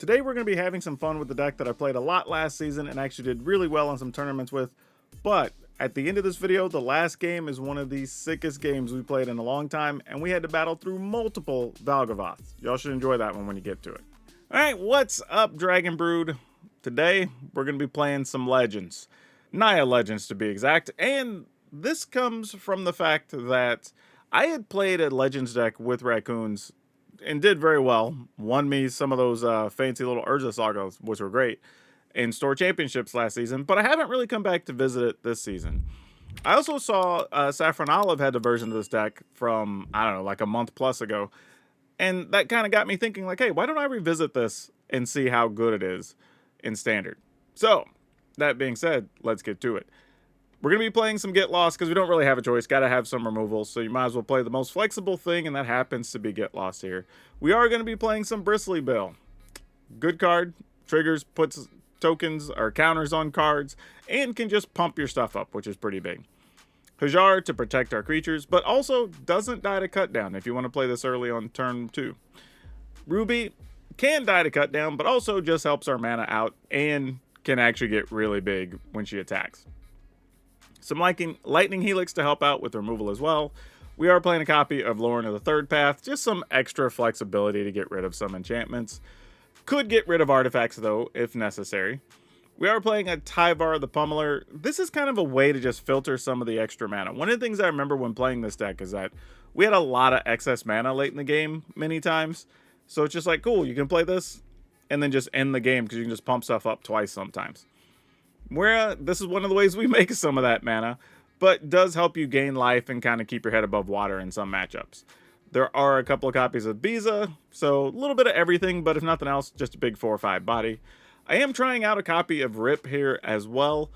Today we're going to be having some fun with the deck that I played a lot last season and actually did really well in some tournaments with, but at the end of this video, the last game is one of the sickest games we played in a long time, and we had to battle through multiple Valgavoths. Y'all should enjoy that one when you get to it. Alright, what's up, Dragon Brood? Today, we're going to be playing some Legends. Naya Legends, to be exact, and this comes from the fact that I had played a Legends deck with Raccoons and did very well. Won me some of those fancy little Urza Sagas, which were great, in store championships last season, but I haven't really come back to visit it this season. I also saw Saffron Olive had a version of this deck from, I don't know, like a month plus ago, and that kind of got me thinking, like, hey, why don't I revisit this and see how good it is in Standard? So, that being said, let's get to it. We're going to be playing some Get Lost because we don't really have a choice. Got to have some removals, so you might as well play the most flexible thing, and that happens to be Get Lost here. We are going to be playing some Bristly Bill. Good card. Triggers, puts tokens or counters on cards, and can just pump your stuff up, which is pretty big. Hajar to protect our creatures, but also doesn't die to cut down if you want to play this early on turn 2. Ruby can die to cut down, but also just helps our mana out and can actually get really big when she attacks. Some Lightning Helix to help out with removal as well. We are playing a copy of Lauren of the Third Path, just some extra flexibility to get rid of some enchantments. Could get rid of artifacts, though, if necessary. We are playing a Tyvar the Pummeler. This is kind of a way to just filter some of the extra mana. One of the things I remember when playing this deck is that we had a lot of excess mana late in the game many times. So it's just like, cool, you can play this and then just end the game because you can just pump stuff up twice sometimes. Where this is one of the ways we make some of that mana, but does help you gain life and kind of keep your head above water in some matchups. There are a couple of copies of Biza, so a little bit of everything, but if nothing else, just a big 4/5 body. I am trying out a copy of Rip here as well.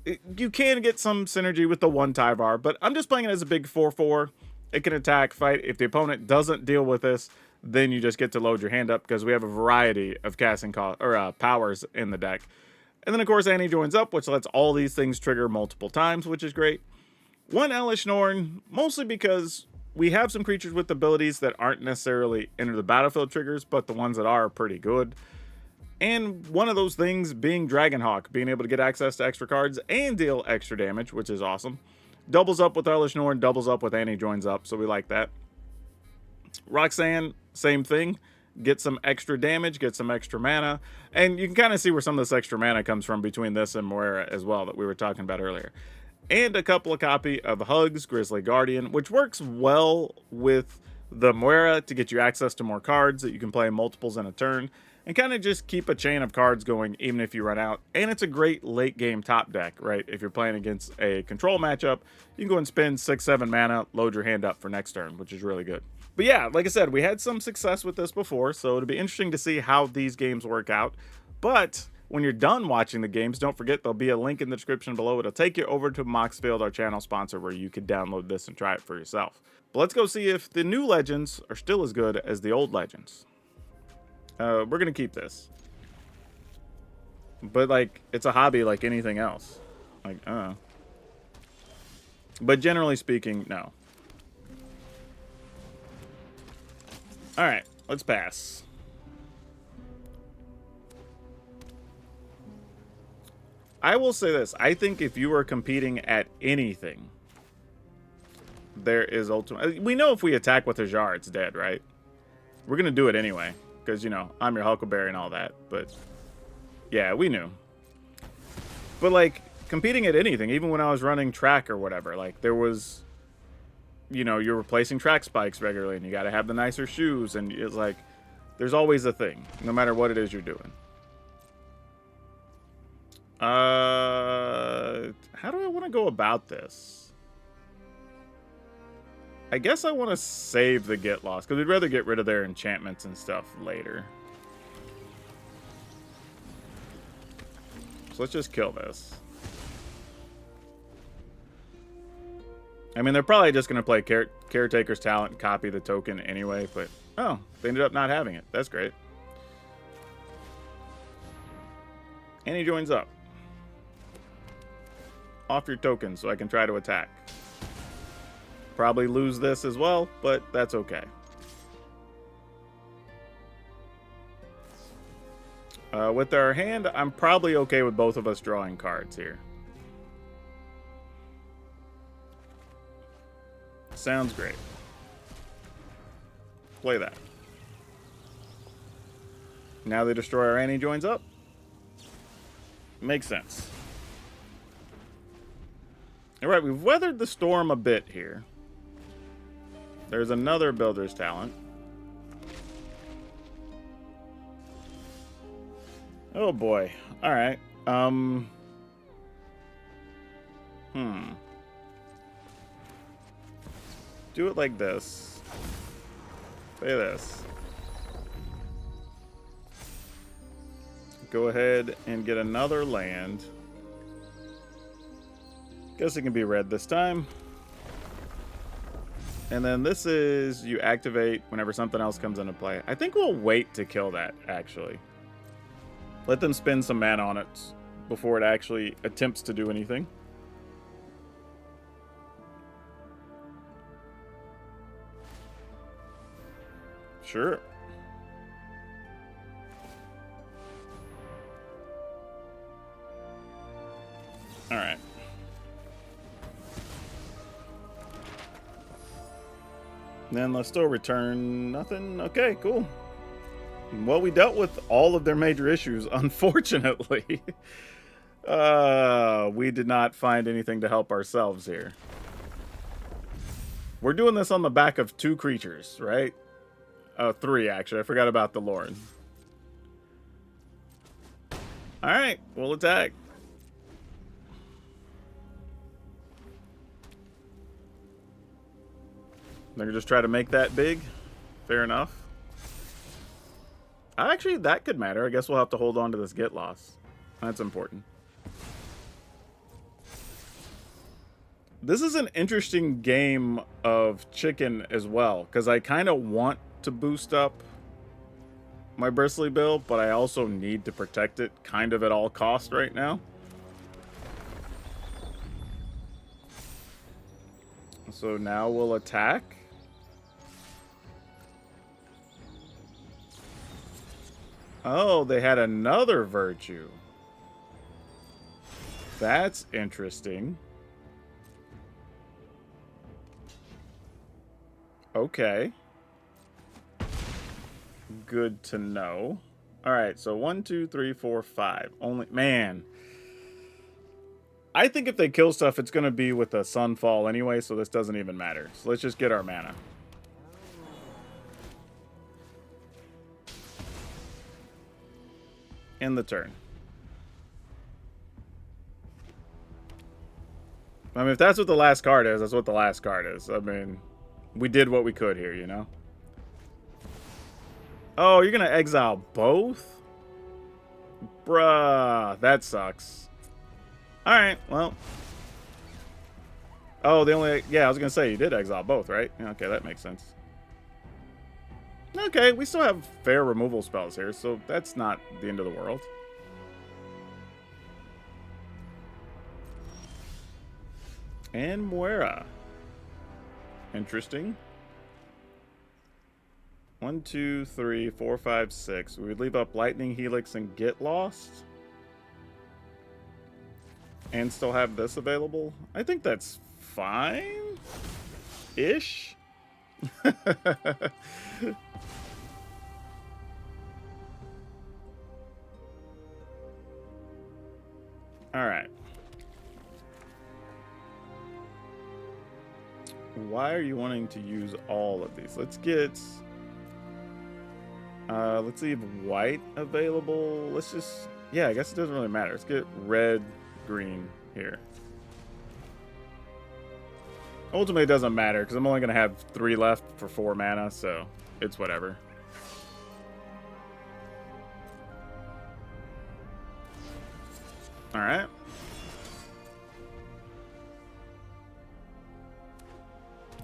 You can get some synergy with the one Tyvar, but I'm just playing it as a big 4/4. It can attack, fight. If the opponent doesn't deal with this, then you just get to load your hand up because we have a variety of casting powers in the deck. And then, of course, Annie joins up, which lets all these things trigger multiple times, which is great. One Elish Norn, mostly because we have some creatures with abilities that aren't necessarily enter the battlefield triggers, but the ones that are pretty good. And one of those things being Dragonhawk, being able to get access to extra cards and deal extra damage, which is awesome. Doubles up with Elish Norn, doubles up with Annie joins up, so we like that. Roxanne, same thing. Get some extra damage, get some extra mana. And you can kind of see where some of this extra mana comes from between this and Moira as well that we were talking about earlier. And a couple of copy of Hugs, Grizzly Guardian, which works well with the Moira to get you access to more cards that you can play multiples in a turn. And kind of just keep a chain of cards going even if you run out. And it's a great late game top deck, right? If you're playing against a control matchup, you can go and spend 6-7 mana, load your hand up for next turn, which is really good. But yeah, like I said, we had some success with this before, so it'll be interesting to see how these games work out. But when you're done watching the games, don't forget there'll be a link in the description below. It'll take you over to Moxfield, our channel sponsor, where you can download this and try it for yourself. But let's go see if the new Legends are still as good as the old Legends. We're going to keep this. But, like, it's a hobby like anything else. Like, But generally speaking, no. Alright, let's pass. I will say this. I think if you are competing at anything, there is ultimate. We know if we attack with Hajar, it's dead, right? We're going to do it anyway. Because, you know, I'm your Huckleberry and all that. But, yeah, we knew. But, like, competing at anything, even when I was running track or whatever, like, there was, you know, you're replacing track spikes regularly, and you got to have the nicer shoes, and it's like, there's always a thing, no matter what it is you're doing. How do I want to go about this? I guess I want to save the Get Lost, because we'd rather get rid of their enchantments and stuff later. So let's just kill this. I mean, they're probably just going to play Caretaker's Talent and copy the token anyway, but, oh, they ended up not having it. That's great. And he joins up. Off your token so I can try to attack. Probably lose this as well, but that's okay. With our hand, I'm probably okay with both of us drawing cards here. Sounds great. Play that. Now they destroy our Annie joins up. Makes sense. Alright, we've weathered the storm a bit here. There's another Builder's Talent. Oh boy. Alright. Do it like this. Say this. Go ahead and get another land. Guess it can be red this time. And then this is you activate whenever something else comes into play. I think we'll wait to kill that, actually. Let them spend some mana on it before it actually attempts to do anything. Sure. All right. Then let's still return nothing. Okay, cool. Well, we dealt with all of their major issues, unfortunately. We did not find anything to help ourselves here. We're doing this on the back of 2 creatures, right? 3, actually. I forgot about the Lord. Alright, we'll attack. They're gonna just try to make that big. Fair enough. Actually, that could matter. I guess we'll have to hold on to this get loss. That's important. This is an interesting game of chicken as well, because I kind of want to boost up my Bristly build, but I also need to protect it kind of at all costs right now. So now we'll attack. Oh, they had another virtue. That's interesting. Okay. Good to know. Alright, so 1, 2, 3, 4, 5. Only, man. I think if they kill stuff, it's going to be with a Sunfall anyway, so this doesn't even matter. So let's just get our mana. End the turn. I mean, if that's what the last card is, that's what the last card is. I mean, we did what we could here, you know? Oh, you're going to exile both? Bruh, that sucks. Alright, well. Oh, they only... Yeah, I was going to say, you did exile both, right? Okay, that makes sense. Okay, we still have fair removal spells here, so that's not the end of the world. And Moira. Interesting. 1, 2, 3, 4, 5, 6. We would leave up Lightning, Helix, and Get Lost. And still have this available. I think that's fine-ish. Alright. Why are you wanting to use all of these? Let's get... let's leave white available. Let's just... Yeah, I guess it doesn't really matter. Let's get red, green here. Ultimately, it doesn't matter, because I'm only going to have 3 left for 4 mana, so it's whatever. Alright.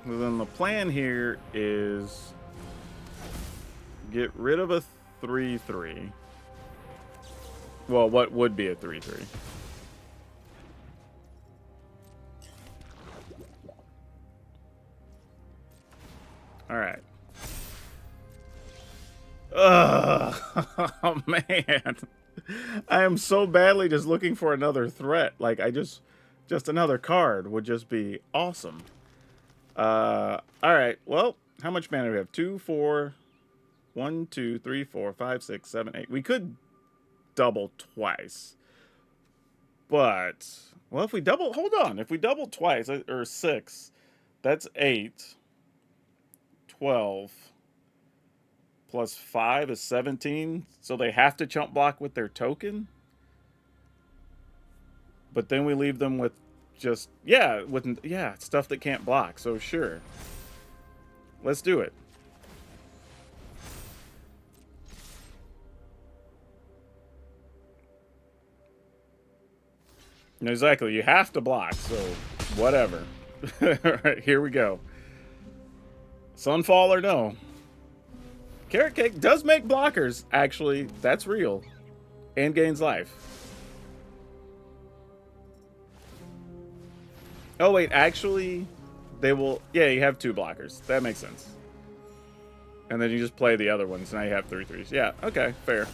So then the plan here is get rid of a 3/3. Well, what would be a 3/3? Alright. Ugh. Oh, man. I am so badly just looking for another threat. Like, just another card would just be awesome. All right. Well, how much mana do we have? 2, 4, 1, 2, 3, 4, 5, 6, 7, 8. We could double twice. But, well, if we double, hold on. If we double twice, or 6, that's 8. 12. Plus 5 is 17. So they have to chump block with their token. But then we leave them with just, stuff that can't block. So sure. Let's do it. Exactly. You have to block, so whatever. Alright, here we go. Sunfall or no. Carrot Cake does make blockers, actually. That's real. And gains life. Oh, wait, actually, they will... Yeah, you have 2 blockers. That makes sense. And then you just play the other ones. Now you have 3/3s. Yeah, okay, fair.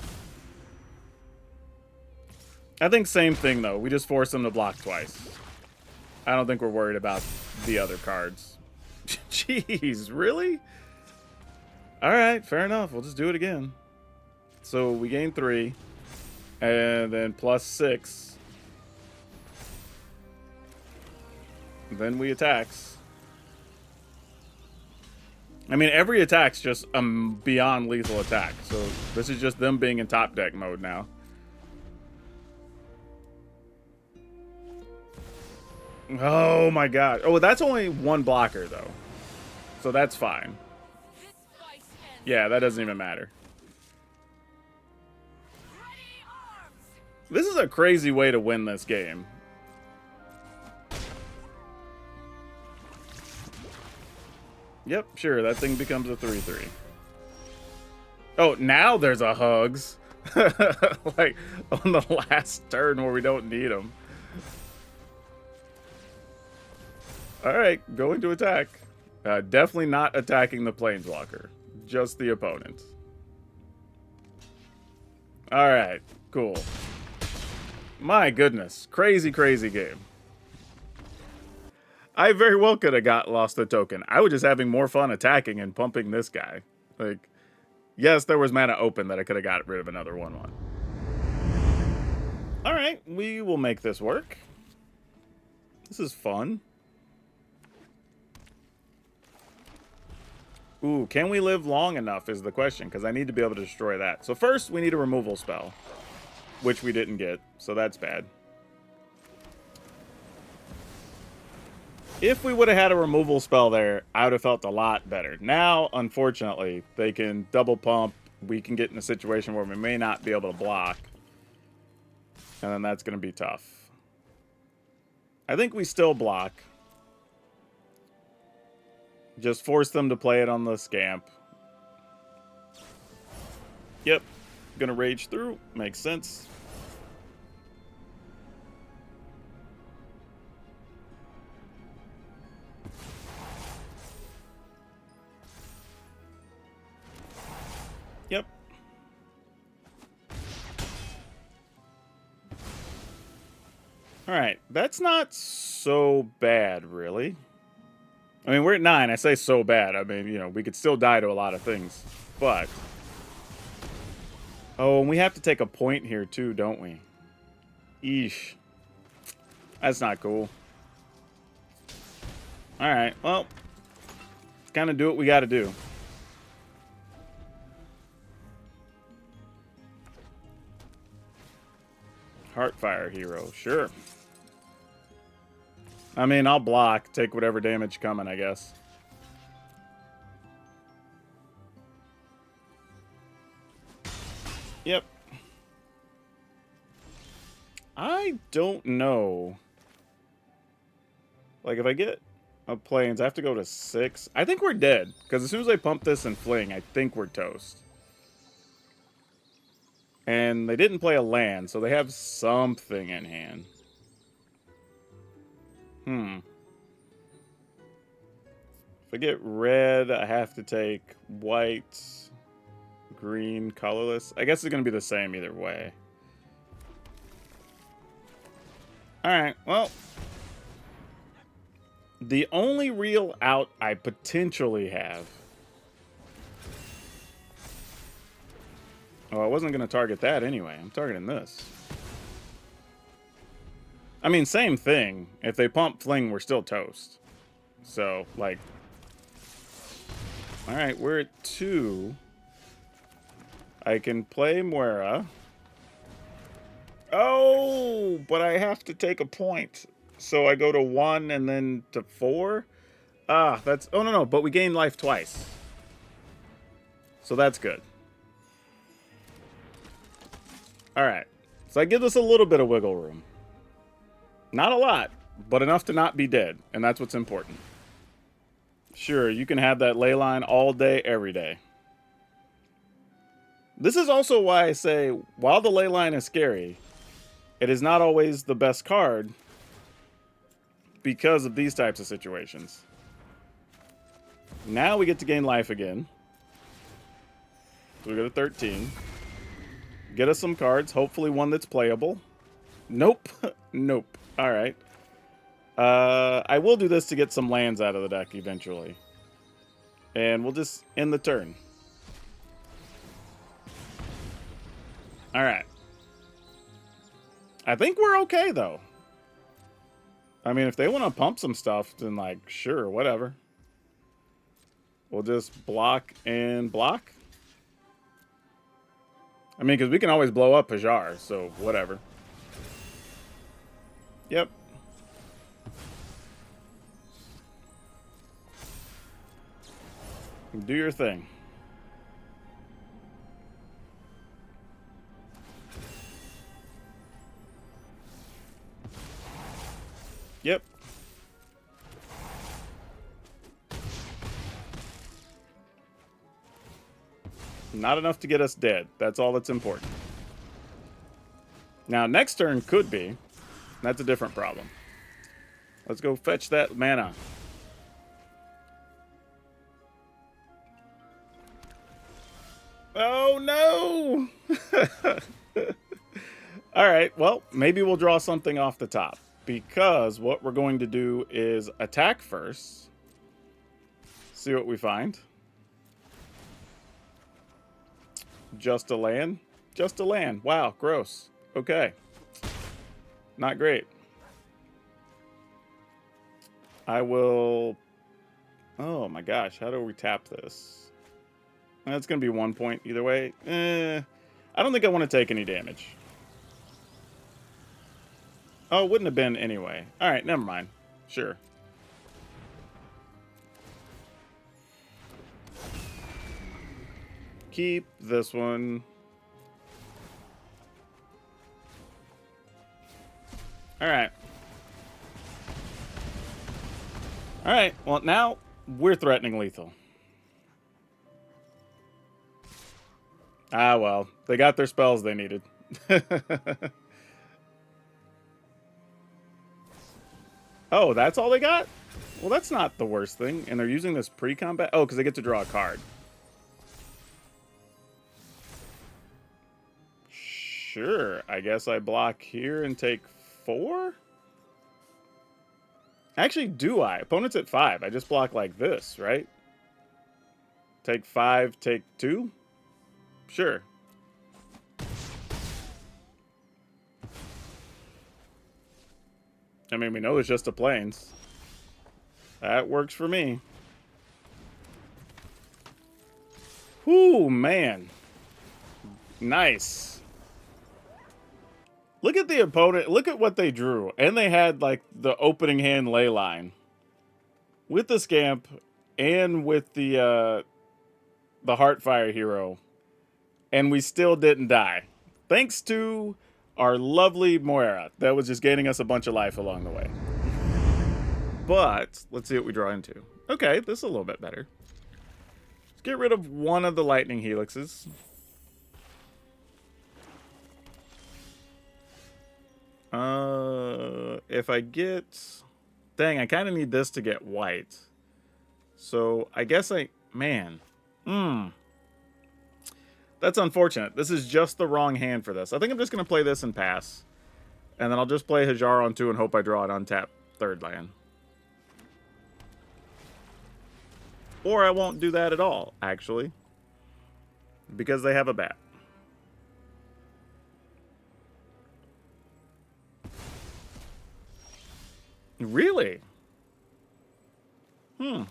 I think same thing, though. We just force them to block twice. I don't think we're worried about the other cards. Jeez, really? Alright, fair enough. We'll just do it again. So we gain 3. And then plus 6. Then we attacks. I mean, every attack's just a beyond lethal attack. So this is just them being in top deck mode now. Oh my god. Oh, that's only 1 blocker, though. So that's fine. Yeah, that doesn't even matter. This is a crazy way to win this game. Yep, sure, that thing becomes a 3/3. Oh, now there's a Hugs. Like, on the last turn where we don't need them. Alright, going to attack. Definitely not attacking the Planeswalker. Just the opponent. Alright, cool. My goodness. Crazy, crazy game. I very well could have lost the token. I was just having more fun attacking and pumping this guy. Like, yes, there was mana open that I could have got rid of another 1/1. Alright, we will make this work. This is fun. Ooh, can we live long enough is the question, because I need to be able to destroy that. So first, we need a removal spell, which we didn't get, so that's bad. If we would have had a removal spell there, I would have felt a lot better. Now, unfortunately, they can double pump. We can get in a situation where we may not be able to block. And then that's going to be tough. I think we still block. Just force them to play it on the Scamp. Yep. Gonna rage through. Makes sense. Yep. Alright. That's not so bad, really. I mean, we're at 9. I say so bad. I mean, you know, we could still die to a lot of things. But... oh, and we have to take a point here, too, don't we? Eesh. That's not cool. Alright, well. Kind of do what we gotta do. Heartfire hero, sure. I mean, I'll block, take whatever damage coming, I guess. Yep. I don't know. Like, if I get a Plains, I have to go to 6. I think we're dead, because as soon as I pump this and fling, I think we're toast. And they didn't play a land, so they have something in hand. If I get red, I have to take white, green, colorless. I guess it's going to be the same either way. Alright, well. The only real out I potentially have... Oh, I wasn't going to target that anyway. I'm targeting this. I mean, same thing. If they pump Fling, we're still toast. So, like... Alright, we're at 2. I can play Moira. Oh, but I have to take a point. So I go to 1 and then to 4? Ah, that's... Oh, no, but we gain life twice. So that's good. Alright. So that gives us a little bit of wiggle room. Not a lot, but enough to not be dead. And that's what's important. Sure, you can have that ley line all day, every day. This is also why I say, while the ley line is scary, it is not always the best card because of these types of situations. Now we get to gain life again. So we go to 13. Get us some cards, hopefully one that's playable. Nope. Nope. Alright. I will do this to get some lands out of the deck eventually. And we'll just end the turn. Alright. I think we're okay, though. I mean, if they want to pump some stuff, then, like, sure, whatever. We'll just block and block. I mean, because we can always blow up Hajar, so whatever. Yep. Do your thing. Yep. Not enough to get us dead. That's all that's important. Now, next turn could be. That's a different problem. Let's go fetch that mana. Oh, no! Alright, well, maybe we'll draw something off the top. Because what we're going to do is attack first. See what we find. Just a land? Just a land. Wow, gross. Okay. Not great. I will... Oh my gosh, how do we tap this? That's going to be 1 point either way. I don't think I want to take any damage. Oh, it wouldn't have been anyway. Alright, never mind. Sure. Keep this one. Alright. Alright, well now we're threatening lethal. Ah, well. They got their spells they needed. Oh, that's all they got? Well, that's not the worst thing. And they're using this pre-combat? Oh, because they get to draw a card. Sure. I guess I block here and take 4? Actually, do I? Opponent's at 5. I just block like this, right? Take 5, take 2? Sure. I mean, we know it's just a plains. That works for me. Whoo, man. Nice. Look at the opponent. Look at what they drew. And they had, like, the opening hand ley line. With the Scamp and with the Heartfire hero. And we still didn't die. Thanks to our lovely Moira that was just gaining us a bunch of life along the way. But let's see what we draw into. Okay, this is a little bit better. Let's get rid of one of the lightning helixes. If I get... Dang, I kind of need this to get white. So I guess man. That's unfortunate. This is just the wrong hand for this. I think I'm just going to play this and pass. And then I'll just play Hajar on 2 and hope I draw an untapped third land. Or I won't do that at all, actually. Because they have a bat. Really? Alright.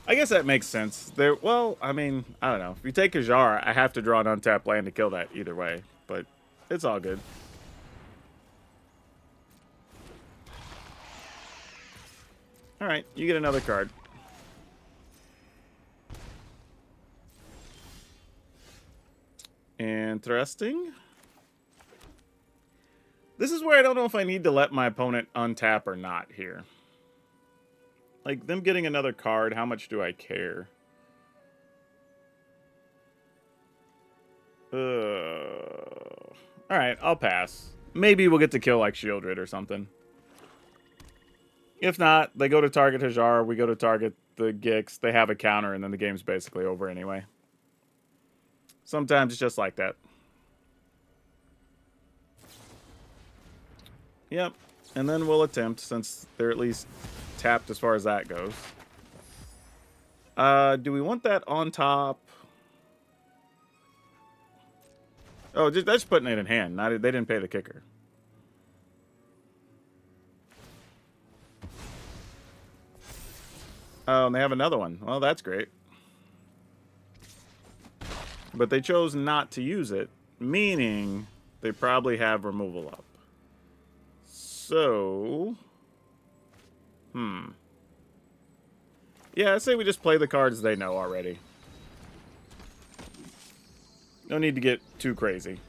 I guess that makes sense. Well, I mean, I don't know. If you take Hajar, I have to draw an untapped land to kill that either way. But it's all good. Alright, you get another card. Interesting. This is where I don't know if I need to let my opponent untap or not here. Like, them getting another card, how much do I care? Alright, I'll pass. Maybe we'll get to kill, like, Shieldred or something. If not, they go to target Hajar, we go to target the Gix, they have a counter, and then the game's basically over anyway. Sometimes it's just like that. Yep, and then we'll attempt, since they're at least tapped as far as that goes. Do we want that on top? Oh, that's putting it in hand. They didn't pay the kicker. Oh, and they have another one. Well, that's great. But they chose not to use it, meaning they probably have removal up. So... Yeah, I say we just play the cards they know already. No need to get too crazy.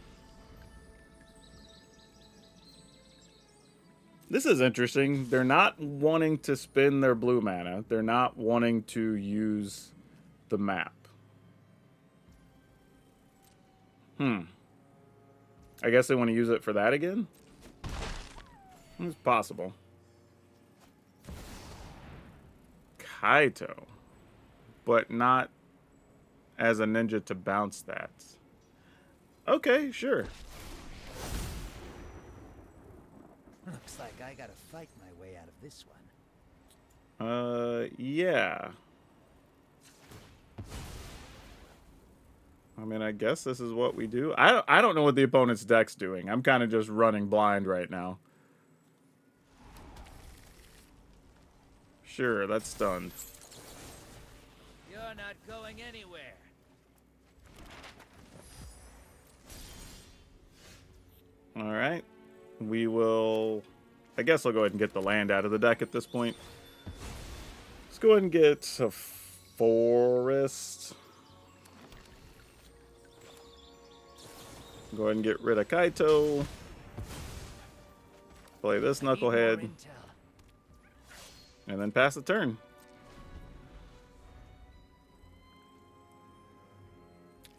This is interesting. They're not wanting to spend their blue mana. They're not wanting to use the map. I guess they want to use it for that again? It's possible. Kaito. But not as a ninja to bounce that. Okay, sure. Looks like I gotta fight my way out of this one. Yeah. I mean, I guess this is what we do. I don't know what the opponent's deck's doing. I'm kind of just running blind right now. Sure, that's stunned. You're not going anywhere. All right. We will... I guess I'll go ahead and get the land out of the deck at this point. Let's go ahead and get a forest. Go ahead and get rid of Kaito. Play this knucklehead. And then pass the turn.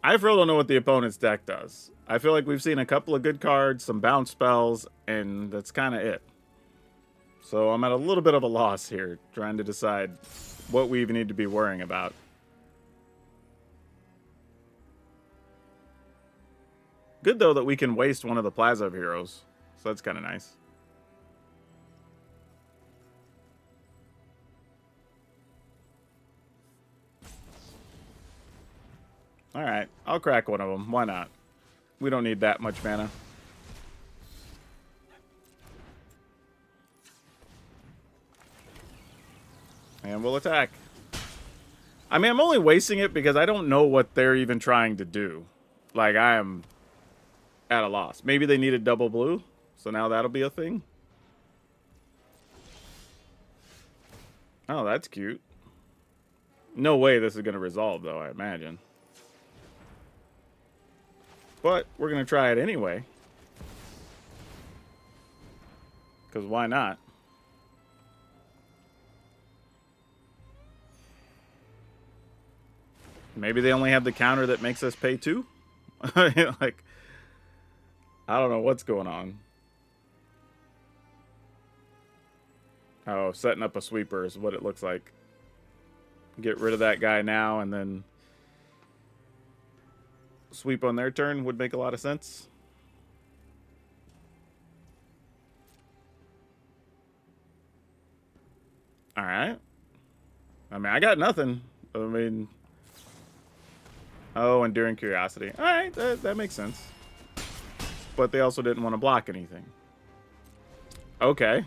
I really don't know what the opponent's deck does. I feel like we've seen a couple of good cards, some bounce spells, and that's kind of it. So I'm at a little bit of a loss here, trying to decide what we even need to be worrying about. Good, though, that we can waste one of the Plaza heroes. So that's kind of nice. Alright, I'll crack one of them. Why not? We don't need that much mana. And we'll attack. I mean, I'm only wasting it because I don't know what they're even trying to do. Like, I am at a loss. Maybe they needed double blue, so now that'll be a thing. Oh, that's cute. No way this is going to resolve, though, I imagine. But we're going to try it anyway. Because why not? Maybe they only have the counter that makes us pay 2? Like, I don't know what's going on. Oh, setting up a sweeper is what it looks like. Get rid of that guy now and then sweep on their turn would make a lot of sense. All right. I mean, I got nothing. I mean, oh, Enduring Curiosity. All right, that makes sense. But they also didn't want to block anything. Okay.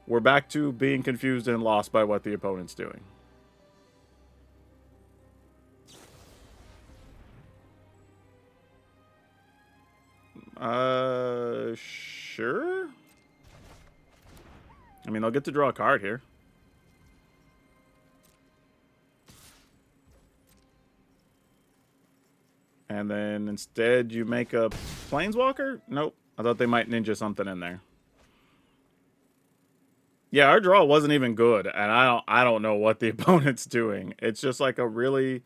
We're back to being confused and lost by what the opponent's doing. Sure. I mean, they'll get to draw a card here. And then instead you make a Planeswalker? Nope. I thought they might ninja something in there. Yeah, our draw wasn't even good, and I don't know what the opponent's doing. It's just like a really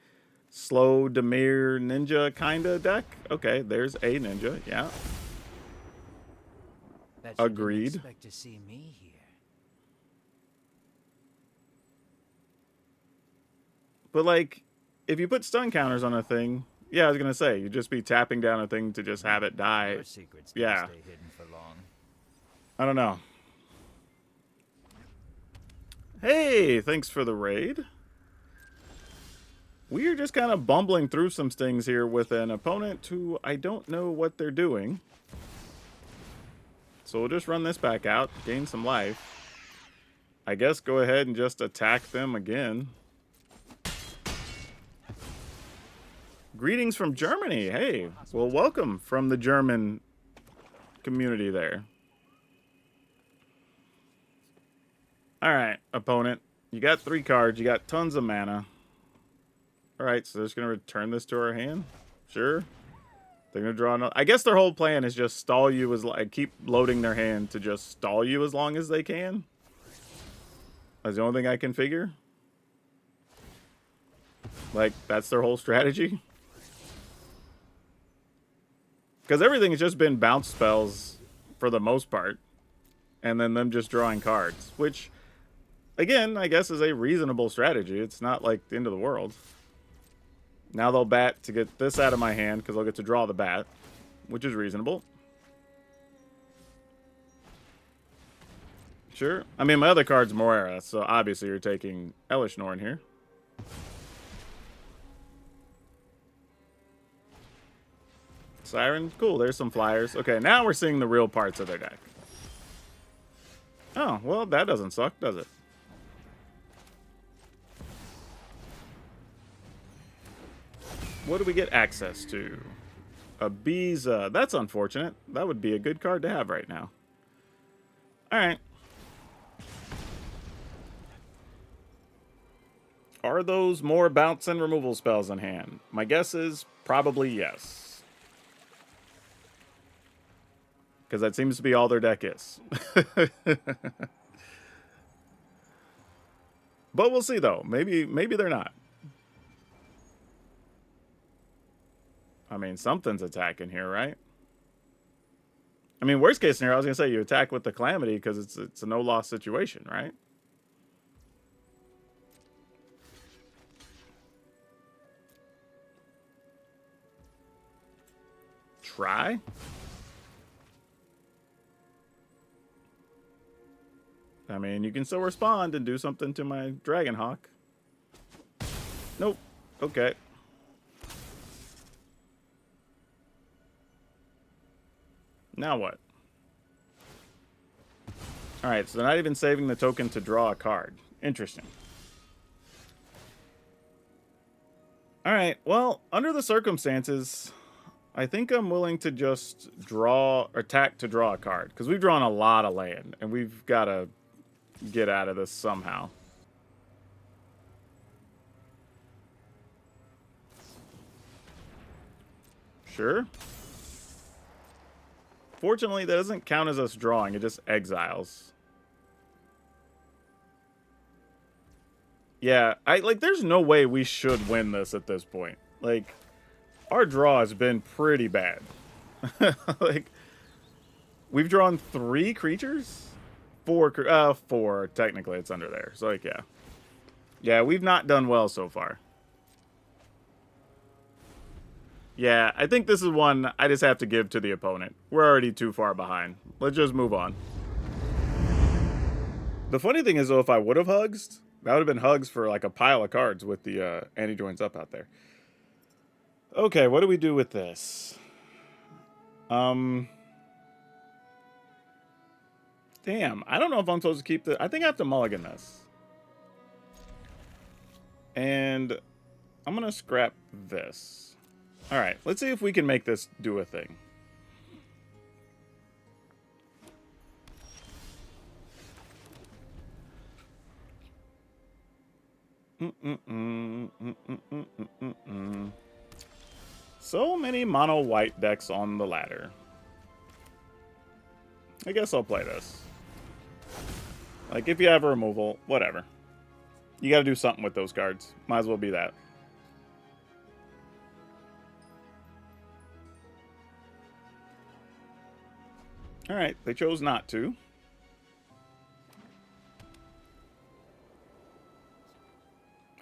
slow Dimir ninja kind of deck. Okay, there's a ninja. Yeah. Bet you didn't Agreed. expect to see me here. But like, if you put stun counters on a thing, yeah, I was gonna say you'd just be tapping down a thing to just have it die. Your secrets can't Yeah. stay hidden for long. I don't know. Hey, thanks for the raid. We are just kind of bumbling through some things here with an opponent who I don't know what they're doing. So we'll just run this back out, gain some life. I guess go ahead and just attack them again. Greetings from Germany. Hey, well, welcome from the German community there. All right, opponent. You got 3 cards. You got tons of mana. All right, so they're just going to return this to our hand. Sure. They're going to draw another. I guess their whole plan is just stall you as keep loading their hand to just stall you as long as they can. That's the only thing I can figure. Like, that's their whole strategy. Because everything has just been bounce spells for the most part. And then them just drawing cards. Which, again, I guess is a reasonable strategy. It's not like the end of the world. Now they'll bat to get this out of my hand because I'll get to draw the bat. Which is reasonable. Sure. I mean, my other card's Moira. So obviously you're taking Elish Norn here. Siren, cool, there's some flyers. Okay, now we're seeing the real parts of their deck. Oh, well, that doesn't suck, does it? What do we get access to? A Biza. That's unfortunate. That would be a good card to have right now. Alright. Are those more bounce and removal spells in hand? My guess is probably yes. Because that seems to be all their deck is. But we'll see, though. Maybe they're not. I mean, something's attacking here, right? I mean, worst case scenario, I was going to say you attack with the Calamity because it's a no-loss situation, right? Try? I mean, you can still respond and do something to my Dragonhawk. Nope. Okay. Now what? Alright, so they're not even saving the token to draw a card. Interesting. Alright, well, under the circumstances, I think I'm willing to just attack to draw a card. Because we've drawn a lot of land, and we've got to get out of this somehow. Sure. Fortunately, that doesn't count as us drawing. It just exiles. Yeah, there's no way we should win this at this point. Like, our draw has been pretty bad. Like, we've drawn 3 creatures? 4, technically it's under there. So, like, yeah. Yeah, we've not done well so far. Yeah, I think this is one I just have to give to the opponent. We're already too far behind. Let's just move on. The funny thing is, though, if I would have hugs, that would have been hugs for like a pile of cards with the anti-joints up out there. Okay, what do we do with this? Damn, I don't know if I'm supposed to keep the... I think I have to mulligan this. And I'm going to scrap this. All right, let's see if we can make this do a thing. So many mono white decks on the ladder. I guess I'll play this. Like, if you have a removal, whatever. You got to do something with those cards. Might as well be that. Alright, they chose not to.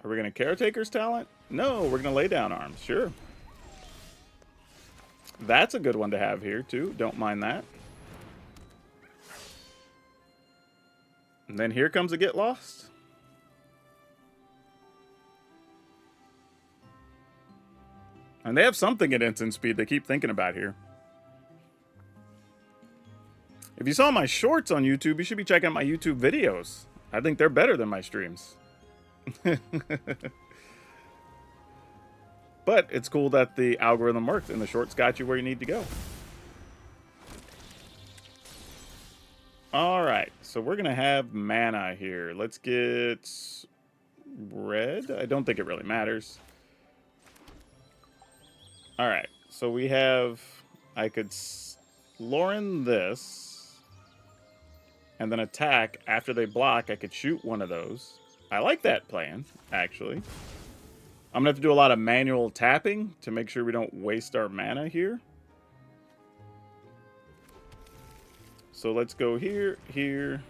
Are we going to Caretaker's Talent? No, we're going to lay down arms. Sure. That's a good one to have here, too. Don't mind that. And then here comes a Get Lost. And they have something at instant speed they keep thinking about here. If you saw my shorts on YouTube, you should be checking out my YouTube videos. I think they're better than my streams. But it's cool that the algorithm works and the shorts got you where you need to go. Alright, so we're going to have mana here. Let's get red. I don't think it really matters. Alright, so we have... I could Lauren this. And then attack. After they block, I could shoot one of those. I like that plan, actually. I'm going to have to do a lot of manual tapping to make sure we don't waste our mana here. So let's go here, here.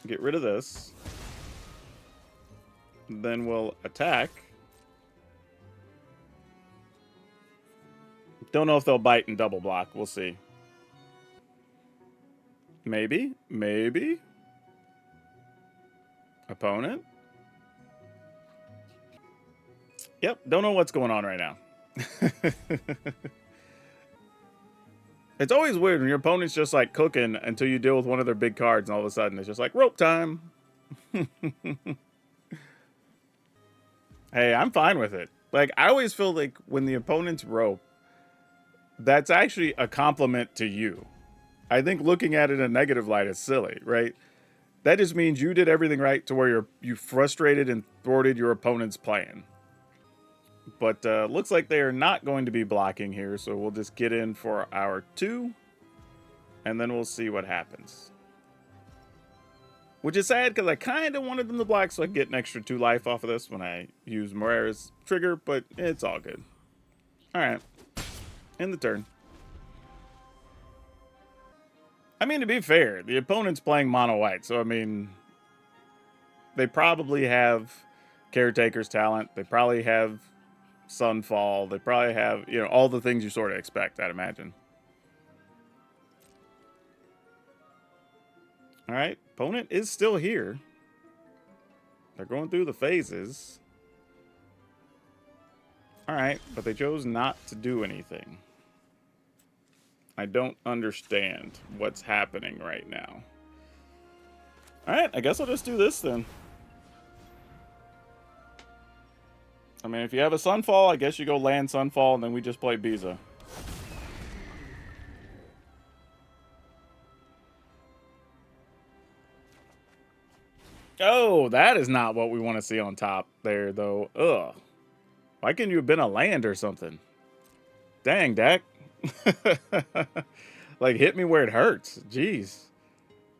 Get rid of this. Then we'll attack. Don't know if they'll bite and double block. We'll see. Maybe. Maybe. Opponent. Yep. Don't know what's going on right now. It's always weird when your opponent's just like cooking until you deal with one of their big cards and all of a sudden it's just like rope time. Hey, I'm fine with it. Like, I always feel like when the opponent's rope, that's actually a compliment to you. I think looking at it in a negative light is silly, right? That just means you did everything right to where you frustrated and thwarted your opponent's plan. But looks like they are not going to be blocking here, so we'll just get in for our 2, and then we'll see what happens. Which is sad, because I kind of wanted them to block so I could get an extra 2 life off of this when I use Moraira's trigger, but it's all good. Alright. End the turn. I mean, to be fair, the opponent's playing mono white, so I mean, they probably have Caretaker's Talent, they probably have Sunfall, they probably have, you know, all the things you sort of expect, I'd imagine. Alright, opponent is still here. They're going through the phases. Alright, but they chose not to do anything. I don't understand what's happening right now. Alright, I guess I'll just do this then. I mean, if you have a Sunfall, I guess you go land Sunfall, and then we just play Biza. Oh, that is not what we want to see on top there, though. Ugh. Why couldn't you have been a land or something? Dang, Dak. Like, hit me where it hurts. Jeez.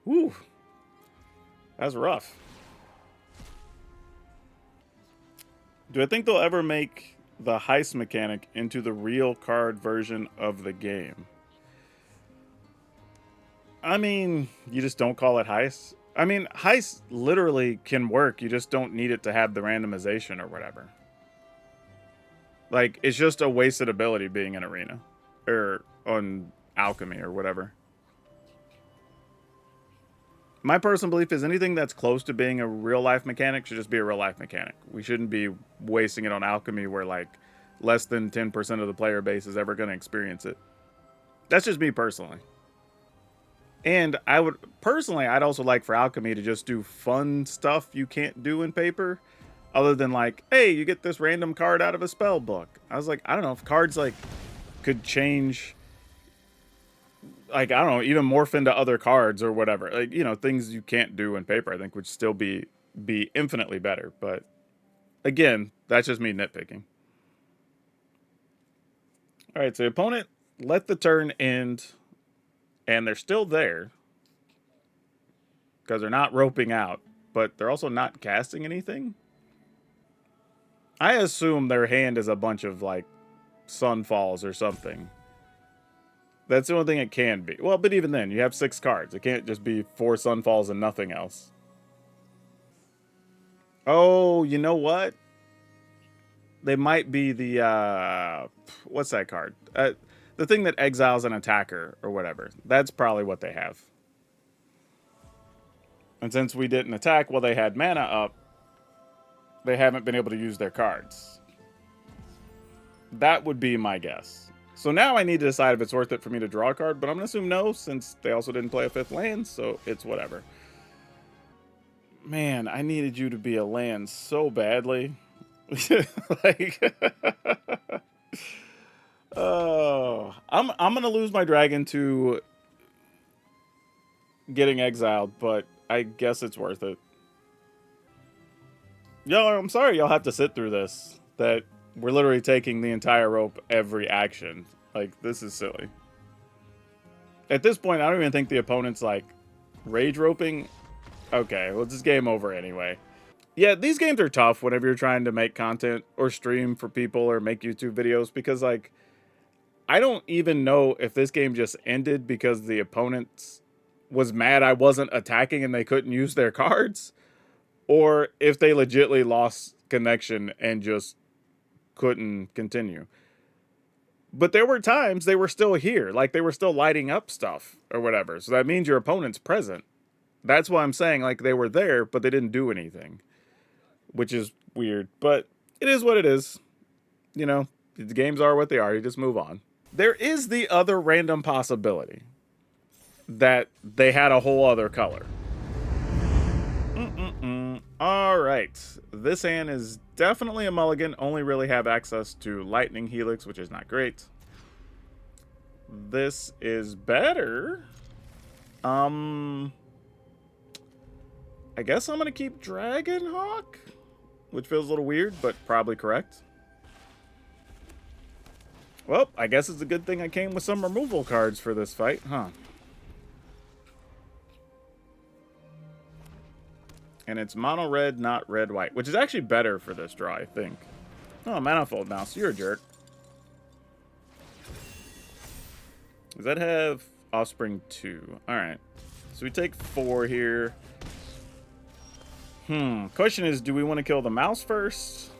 Whew. That's rough. Do I think they'll ever make the heist mechanic into the real card version of the game? I mean, you just don't call it heist. I mean, heist literally can work. You just don't need it to have the randomization or whatever. Like, it's just a wasted ability being an arena. Or on alchemy or whatever. My personal belief is anything that's close to being a real-life mechanic should just be a real-life mechanic. We shouldn't be wasting it on alchemy where, like, less than 10% of the player base is ever going to experience it. That's just me personally. And I would, personally, I'd also like for alchemy to just do fun stuff you can't do in paper. Other than, like, hey, you get this random card out of a spell book. I was like, I don't know, if cards, like, could change... like, I don't know, even morph into other cards or whatever. Like, you know, things you can't do in paper, I think would still be infinitely better. But again, that's just me nitpicking. All right, so the opponent let the turn end, and they're still there because they're not roping out, but they're also not casting anything. I assume their hand is a bunch of, like, Sunfalls or something. That's the only thing it can be. Well, but even then, you have 6 cards. It can't just be 4 Sunfalls and nothing else. Oh, you know what? They might be the, what's that card? The thing that exiles an attacker or whatever. That's probably what they have. And since we didn't attack while they had mana up, they haven't been able to use their cards. That would be my guess. So now I need to decide if it's worth it for me to draw a card, but I'm going to assume no, since they also didn't play a 5th land, so it's whatever. Man, I needed you to be a land so badly. Like, oh, I'm going to lose my dragon to getting exiled, but I guess it's worth it. Y'all, I'm sorry y'all have to sit through this. That we're literally taking the entire rope every action. Like, this is silly. At this point, I don't even think the opponent's, like, rage roping. Okay, well, it's game over anyway. Yeah, these games are tough whenever you're trying to make content or stream for people or make YouTube videos because, like, I don't even know if this game just ended because the opponent was mad I wasn't attacking and they couldn't use their cards, or if they legitimately lost connection and just couldn't continue. But there were times they were still here, like they were still lighting up stuff or whatever. So that means your opponent's present. That's why I'm saying, like, they were there, but they didn't do anything, which is weird. But it is what it is. You know, the games are what they are. You just move on. There is the other random possibility that they had a whole other color. All right, this hand is definitely a mulligan. Only really have access to Lightning Helix, which is not great. This is better. I guess I'm gonna keep Dragonhawk, which feels a little weird, but probably correct. Well, I guess it's a good thing I came with some removal cards for this fight, huh? And it's mono red, not red white, which is actually better for this draw, I think. Oh, Manifold Mouse, you're a jerk. Does that have Offspring 2? Alright. So we take 4 here. Question is, do we want to kill the mouse first?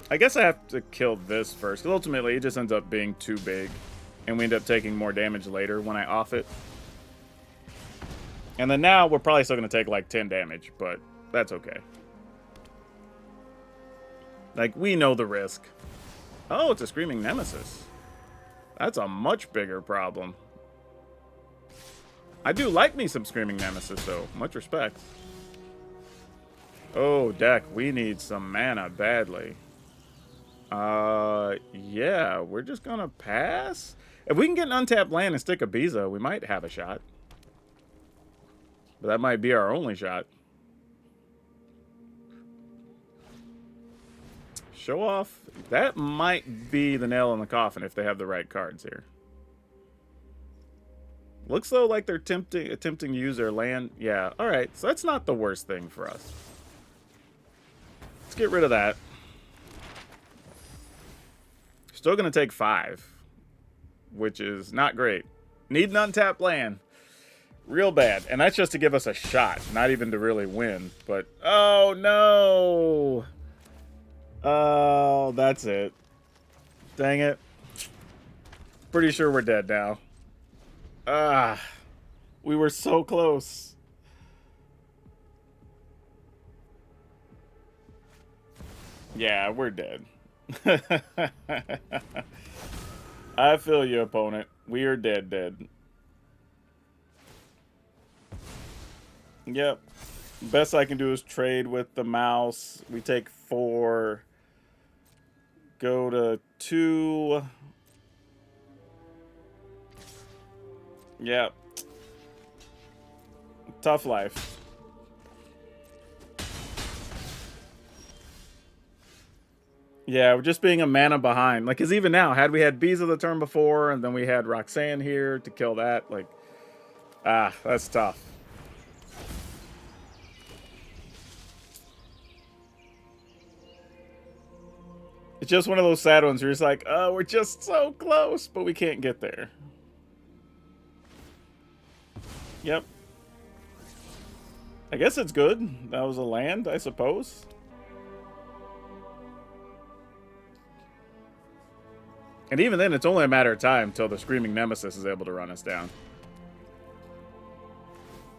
I guess I have to kill this first, because ultimately it just ends up being too big. And we end up taking more damage later when I off it. And then now we're probably still going to take like 10 damage, but that's okay. Like, we know the risk. Oh, it's a Screaming Nemesis. That's a much bigger problem. I do like me some Screaming Nemesis, though. Much respect. Oh, deck, we need some mana badly. Yeah, we're just going to pass. If we can get an untapped land and stick a Biza, we might have a shot. But that might be our only shot. Show off. That might be the nail in the coffin if they have the right cards here. Looks though like they're attempting to use their land. Yeah, alright. So that's not the worst thing for us. Let's get rid of that. Still going to take 5. Which is not great. Need an untapped land. Real bad. And that's just to give us a shot. Not even to really win. But, oh no! Oh, that's it. Dang it. Pretty sure we're dead now. Ah, we were so close. Yeah, we're dead. I feel you, opponent. We are dead. Yep. Best I can do is trade with the mouse. We take 4. Go to 2. Yep. Tough life. Yeah, we're just being a mana behind. Like, because even now, had we had Bees of the turn before, and then we had Roxanne here to kill that, like, that's tough. It's just one of those sad ones where it's like, oh, we're just so close, but we can't get there. Yep. I guess it's good. That was a land, I suppose. And even then, it's only a matter of time until the Screaming Nemesis is able to run us down.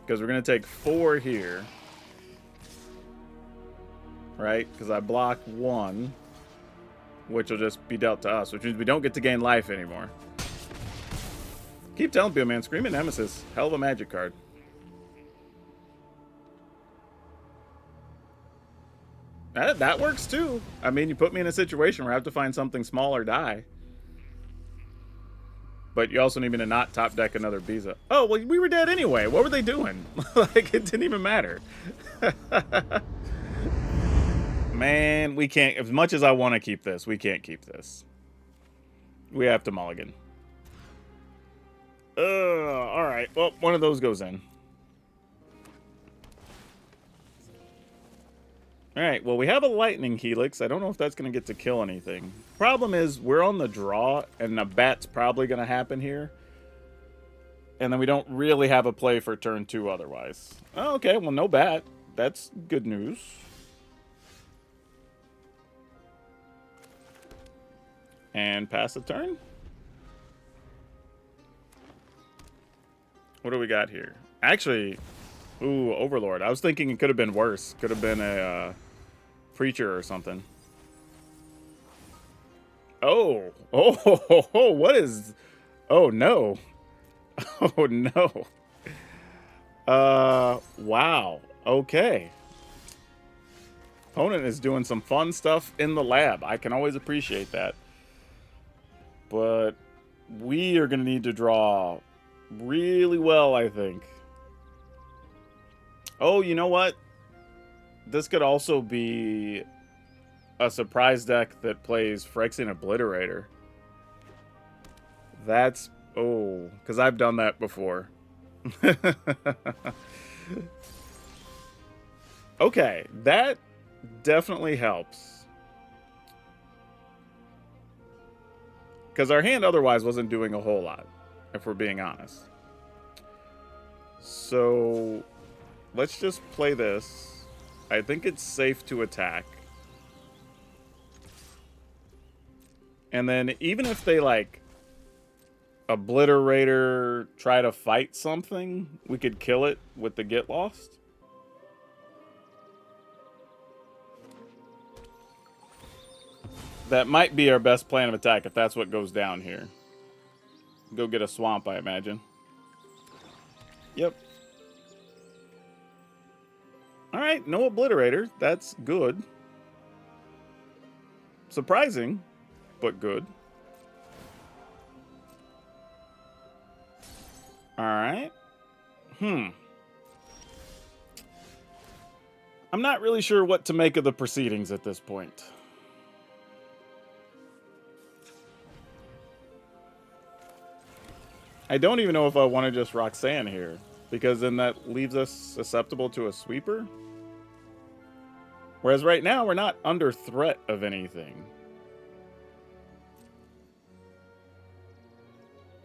Because we're going to take 4 here. Right? Because I block 1. Which will just be dealt to us. Which means we don't get to gain life anymore. Keep telling people, man. Screaming Nemesis. Hell of a magic card. That works too. I mean, you put me in a situation where I have to find something small or die. But you also need me to not top deck another Biza. Oh, well, we were dead anyway. What were they doing? Like, it didn't even matter. Man, we can't. As much as I want to keep this, we can't keep this. We have to mulligan. Alright. Well, one of those goes in. Alright, well, we have a Lightning Helix. I don't know if that's going to get to kill anything. Problem is, we're on the draw, and a bat's probably going to happen here. And then we don't really have a play for turn 2 otherwise. Oh, okay, well, no bat. That's good news. And pass the turn. What do we got here? Actually, ooh, Overlord. I was thinking it could have been worse. Could have been a Preacher or something. Oh, what is... Oh, no. Oh, no. Wow. Okay. Opponent is doing some fun stuff in the lab. I can always appreciate that. But we are going to need to draw really well, I think. Oh, you know what? This could also be a surprise deck that plays Phyrexian Obliterator. That's... Oh, because I've done that before. Okay, that definitely helps. Because our hand otherwise wasn't doing a whole lot, if we're being honest. So, let's just play this. I think it's safe to attack. And then even if they, like, Obliterator, try to fight something, we could kill it with the Get Lost. That might be our best plan of attack if that's what goes down here. Go get a swamp, I imagine. Yep. Alright, no Obliterator. That's good. Surprising, but good. Alright. I'm not really sure what to make of the proceedings at this point. I don't even know if I want to just Roxanne here, because then that leaves us susceptible to a sweeper. Whereas right now, we're not under threat of anything.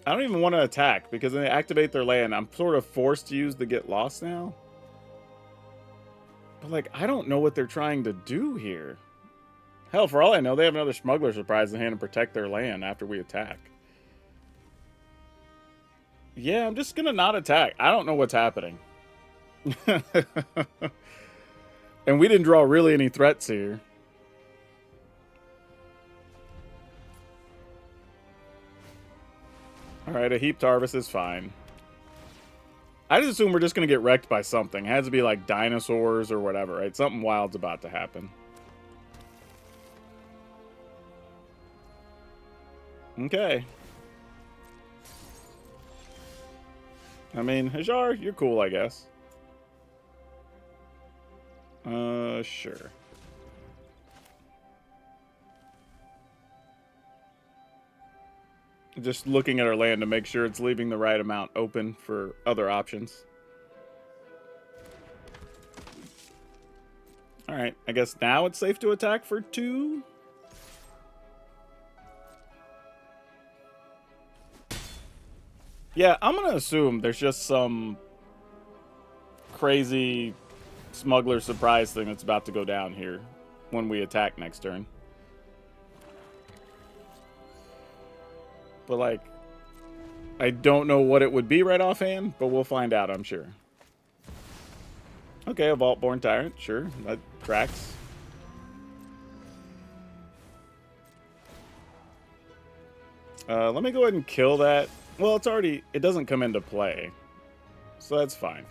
I don't even want to attack, because when they activate their land, I'm sort of forced to use the Get Lost now. But, like, I don't know what they're trying to do here. Hell, for all I know, they have another smuggler surprise in hand to protect their land after we attack. Yeah, I'm just gonna not attack. I don't know what's happening. And we didn't draw really any threats here. Alright, a heaped harvest is fine. I just assume we're just going to get wrecked by something. It has to be like dinosaurs or whatever, right? Something wild's about to happen. Okay. I mean, Hajar, you're cool, I guess. Sure. Just looking at our land to make sure it's leaving the right amount open for other options. Alright, I guess now it's safe to attack for 2. Yeah, I'm gonna assume there's just some crazy smuggler surprise thing that's about to go down here when we attack next turn. But, like, I don't know what it would be right offhand, but we'll find out, I'm sure. Okay, a Vault-Born Tyrant, sure, that tracks. Let me go ahead and kill that. Well, it's already, it doesn't come into play, so that's fine.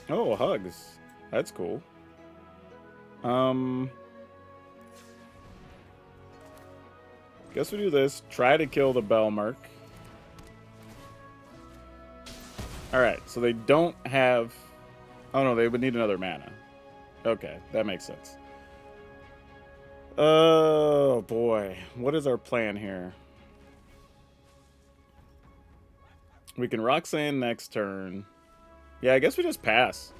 Oh, hugs. That's cool. Guess we do this. Try to kill the Bellmerk. Alright, so they don't have... Oh no, they would need another mana. Okay, that makes sense. Oh boy. What is our plan here? We can Roxanne next turn. Yeah, I guess we just pass.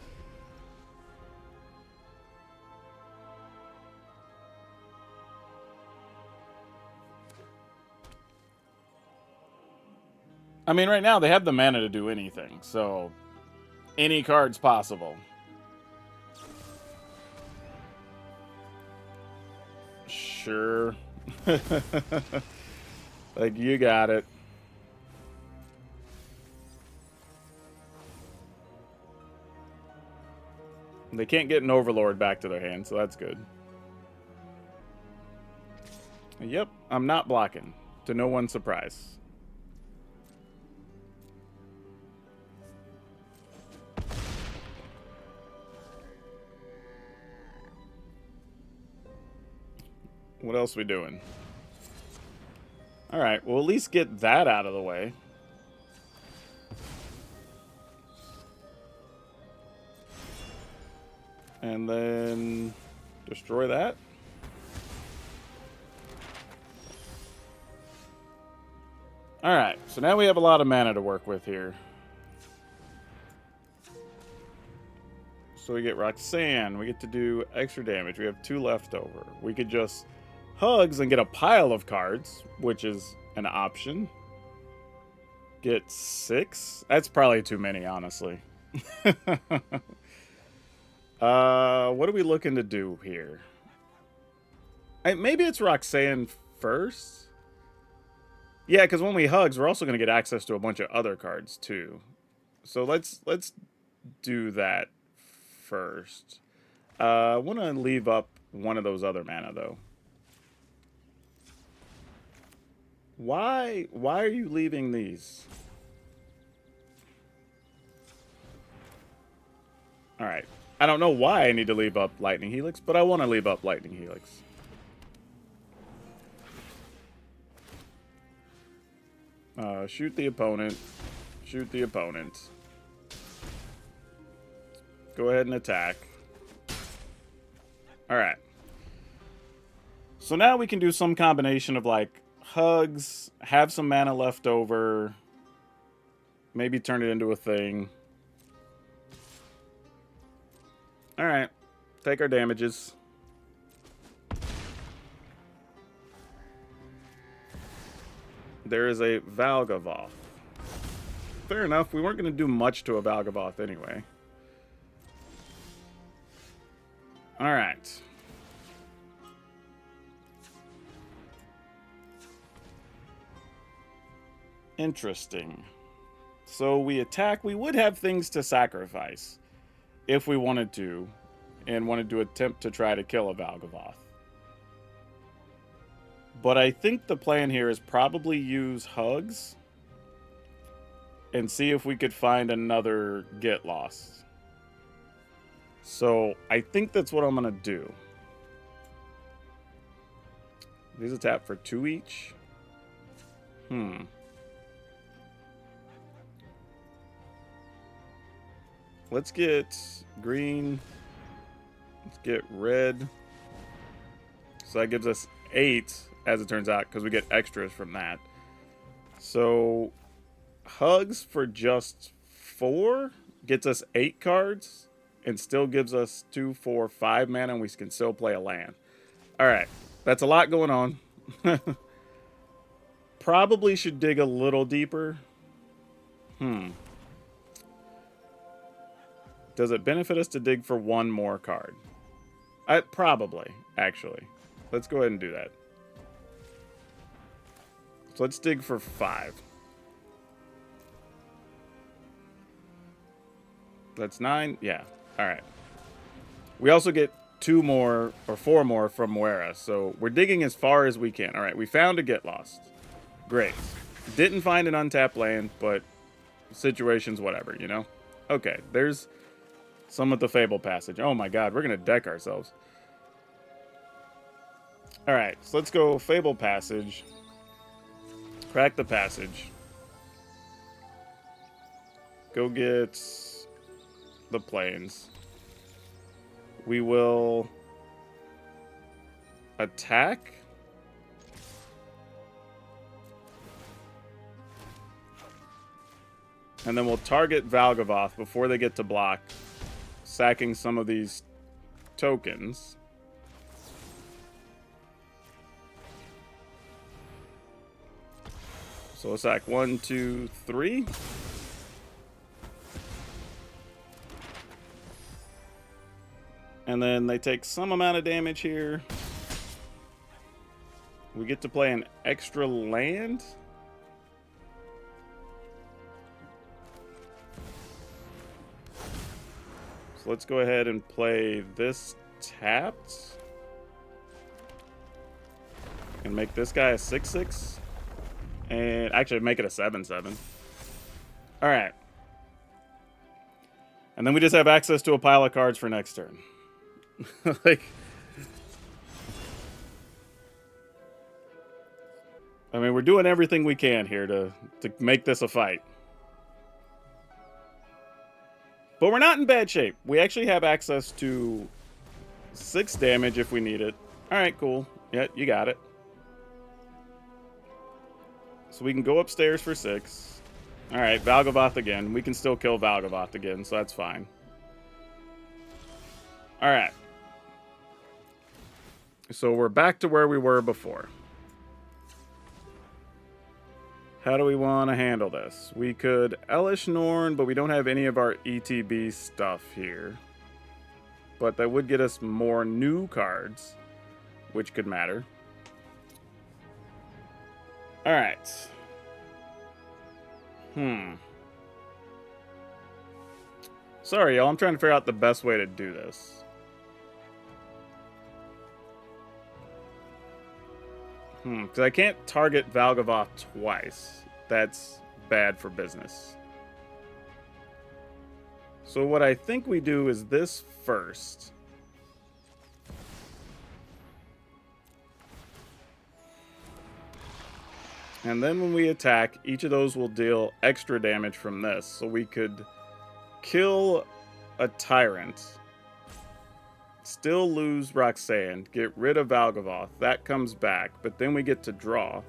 I mean, right now they have the mana to do anything, so any card's possible. Sure. Like, you got it. They can't get an Overlord back to their hand, so that's good. Yep, I'm not blocking, to no one's surprise. What else we doing? Alright, we'll at least get that out of the way. And then destroy that. Alright, so now we have a lot of mana to work with here. So we get Roxanne, we get to do extra damage, we have 2 left over. We could just hugs and get a pile of cards, which is an option. Get 6? That's probably too many, honestly. What are we looking to do here? Maybe it's Roxanne first? Yeah, because when we hugs, we're also going to get access to a bunch of other cards, too. So let's do that first. I want to leave up one of those other mana, though. Why are you leaving these? Alright. I don't know why I need to leave up Lightning Helix, but I want to leave up Lightning Helix. Shoot the opponent. Shoot the opponent. Go ahead and attack. Alright. So now we can do some combination of, like, hugs, have some mana left over, maybe turn it into a thing. Alright, take our damages. There is a Valgavoth. Fair enough, we weren't going to do much to a Valgavoth anyway. All right. Interesting. So we attack. We would have things to sacrifice if we wanted to, and wanted to attempt to try to kill a Valgavoth. But I think the plan here is probably use Hugs and see if we could find another Get Lost. So I think that's what I'm going to do. These are tapped for 2 each. Let's get green. Let's get red. So that gives us 8, as it turns out, because we get extras from that. So Hugs for just 4 gets us 8 cards and still gives us 2, 4, 5 mana, and we can still play a land. All right, that's a lot going on. Probably should dig a little deeper. Does it benefit us to dig for 1 more card? Probably, actually. Let's go ahead and do that. So let's dig for 5. That's 9. Yeah. All right. We also get 2 more or 4 more from Moira. So we're digging as far as we can. All right. We found a Get Lost. Great. Didn't find an untapped land, but situations, whatever, you know? Okay. There's some of the Fable Passage. Oh my god. We're going to deck ourselves. All right. So let's go Fable Passage. Crack the Passage. Go get the Plains. We will attack. And then we'll target Valgavoth before they get to block, sacking some of these tokens. So we'll sack 1, 2, 3. And then they take some amount of damage here. We get to play an extra land. So let's go ahead and play this tapped. And make this guy a 6/6. And actually make it a 7/7. All right. And then we just have access to a pile of cards for next turn. Like, I mean, we're doing everything we can here to make this a fight. But we're not in bad shape. We actually have access to 6 damage if we need it. All right, cool. Yeah, you got it. So we can go upstairs for 6. All right, Valgavoth again. We can still kill Valgavoth again, so that's fine. All right. So we're back to where we were before. How do we want to handle this? We could Elish Norn, but we don't have any of our ETB stuff here. But that would get us more new cards, which could matter. All right. Sorry, y'all. I'm trying to figure out the best way to do this. Because I can't target Valgavoth twice. That's bad for business. So what I think we do is this first. And then when we attack, each of those will deal extra damage from this. So we could kill a Tyrant. Still lose Roxanne, get rid of Valgavoth. That comes back, but then we get to draw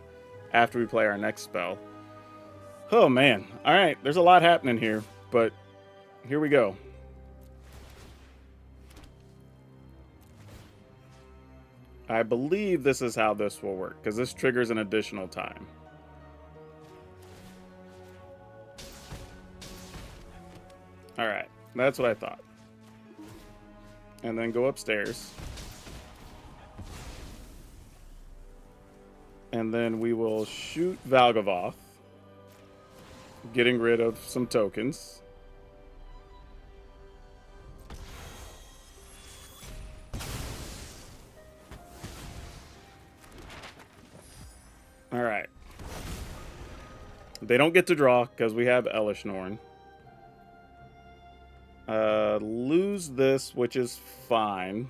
after we play our next spell. Oh, man. All right, there's a lot happening here, but here we go. I believe this is how this will work, because this triggers an additional time. All right, that's what I thought. And then go upstairs. And then we will shoot Valgavoth, getting rid of some tokens. All right. They don't get to draw because we have Elesh Norn. Lose this, which is fine.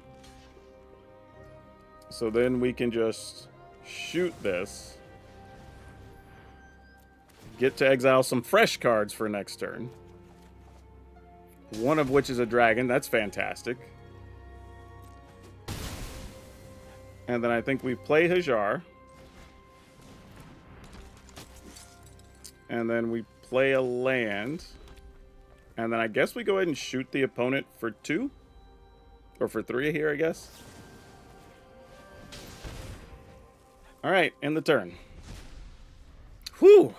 So then we can just shoot this. Get to exile some fresh cards for next turn. One of which is a dragon. That's fantastic. And then I think we play Hajar. And then we play a land. And then I guess we go ahead and shoot the opponent for 2. Or for 3 here, I guess. Alright, end the turn. Whew!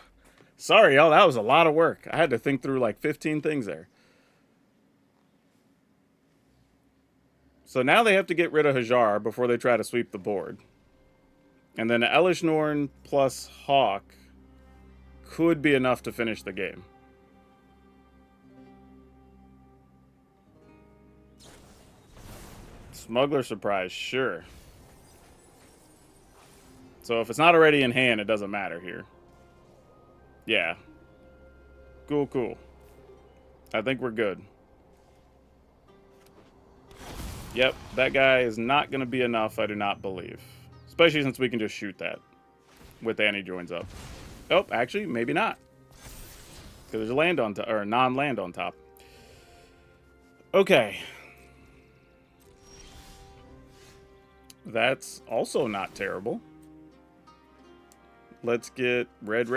Sorry, y'all, that was a lot of work. I had to think through like 15 things there. So now they have to get rid of Hajar before they try to sweep the board. And then Elesh Norn plus Hawk could be enough to finish the game. Smuggler Surprise, sure. So if it's not already in hand, it doesn't matter here. Yeah. Cool, cool. I think we're good. Yep, that guy is not going to be enough, I do not believe. Especially since we can just shoot that with Annie joins up. Oh, actually, maybe not. Because there's a land on top, or a non-land on top. Okay. That's also not terrible. Let's get red,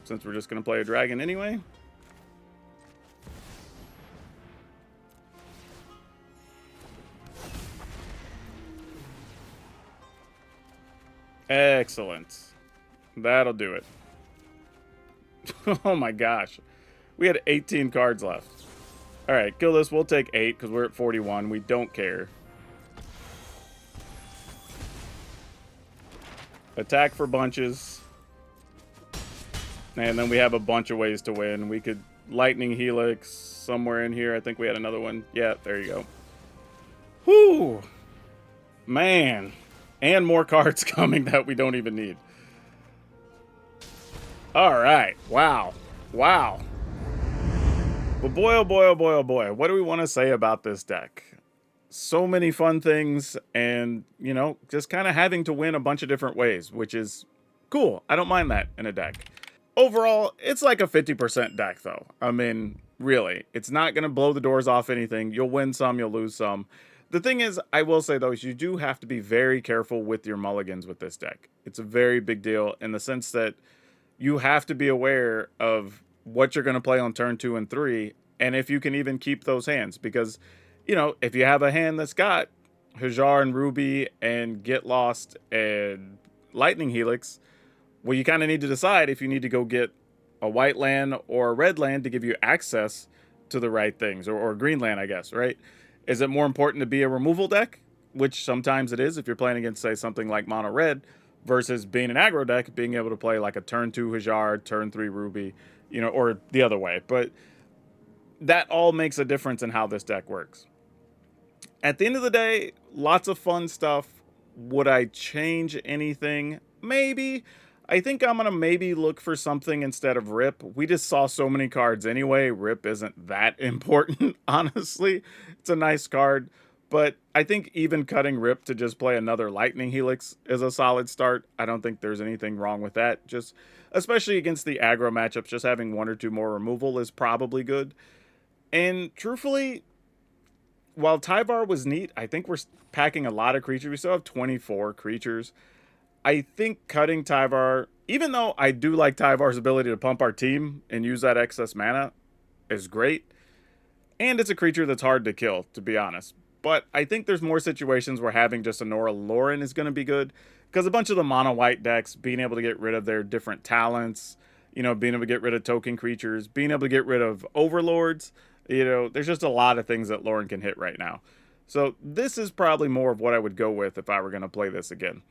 since we're just going to play a dragon anyway. Excellent. That'll do it. Oh my gosh. We had 18 cards left. Alright, kill this. We'll take 8 because we're at 41. We don't care. Attack for bunches. And then we have a bunch of ways to win. We could Lightning Helix somewhere in here. I think we had another one. Yeah, there you go. Whew. Man. And more cards coming that we don't even need. Alright. Wow. Wow. But boy, oh boy, oh boy, oh boy. What do we want to say about this deck? So many fun things and, you know, just kind of having to win a bunch of different ways, which is cool. I don't mind that in a deck. Overall, it's like a 50% deck, though. I mean, really. It's not going to blow the doors off anything. You'll win some, you'll lose some. The thing is, I will say, though, is you do have to be very careful with your mulligans with this deck. It's a very big deal in the sense that you have to be aware of what you're going to play on turn 2 and 3, and if you can even keep those hands. Because, you know, if you have a hand that's got Hajar and Ruby and Get Lost and Lightning Helix, well, you kind of need to decide if you need to go get a white land or a red land to give you access to the right things, or green land, I guess, right? Is it more important to be a removal deck, which sometimes it is if you're playing against, say, something like mono red, versus being an aggro deck, being able to play like a turn 2 Hajar, turn 3 Ruby, you know, or the other way. But that all makes a difference in how this deck works. At the end of the day, lots of fun stuff. Would I change anything? Maybe. I think I'm going to maybe look for something instead of Rip. We just saw so many cards anyway. Rip isn't that important, honestly. It's a nice card. But I think even cutting Rip to just play another Lightning Helix is a solid start. I don't think there's anything wrong with that. Just, especially against the aggro matchups, just having 1 or 2 more removal is probably good. And truthfully, while Tyvar was neat, I think we're packing a lot of creatures. We still have 24 creatures. I think cutting Tyvar, even though I do like Tyvar's ability to pump our team and use that excess mana, is great. And it's a creature that's hard to kill, to be honest. But I think there's more situations where having just a Nora Lauren is going to be good. Because a bunch of the mono white decks, being able to get rid of their different talents, you know, being able to get rid of token creatures, being able to get rid of overlords, you know, there's just a lot of things that Lauren can hit right now. So this is probably more of what I would go with if I were going to play this again.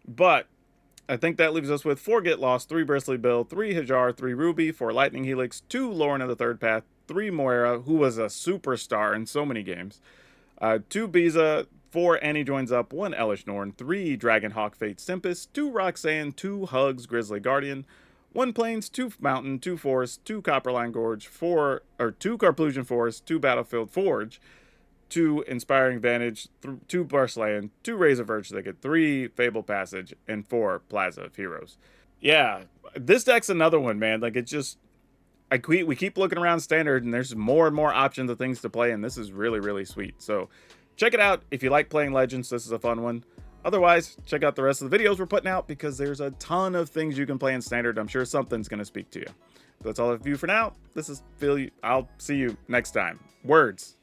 But I think that leaves us with 4 Get Lost, 3 Bristly Bill, 3 Hajar, 3 Ruby, 4 Lightning Helix, 2 Lauren of the Third Path, 3 Moira, who was a superstar in so many games, 2 Biza, 4 Annie Joins Up, 1 Elish Norn, 3 Dragonhawk Fate Simpus, 2 Roxanne, 2 Hugs Grizzly Guardian, 1 Plains, 2 Mountain, 2 Forest, 2 Copperline Gorge, 2 Carplusion Forest, 2 Battlefield Forge, 2 Inspiring Vantage, 2 Barshland, 2 Razor Verge Thicket, 3 Fable Passage, and 4 Plaza of Heroes. Yeah, this deck's another one, man. Like, it's just, we keep looking around Standard, and there's more and more options of things to play, and this is really, really sweet. So check it out if you like playing Legends. This is a fun one. Otherwise, check out the rest of the videos we're putting out, because there's a ton of things you can play in Standard. I'm sure something's going to speak to you. That's all I have for you for now. This is Phil. I'll see you next time. Words.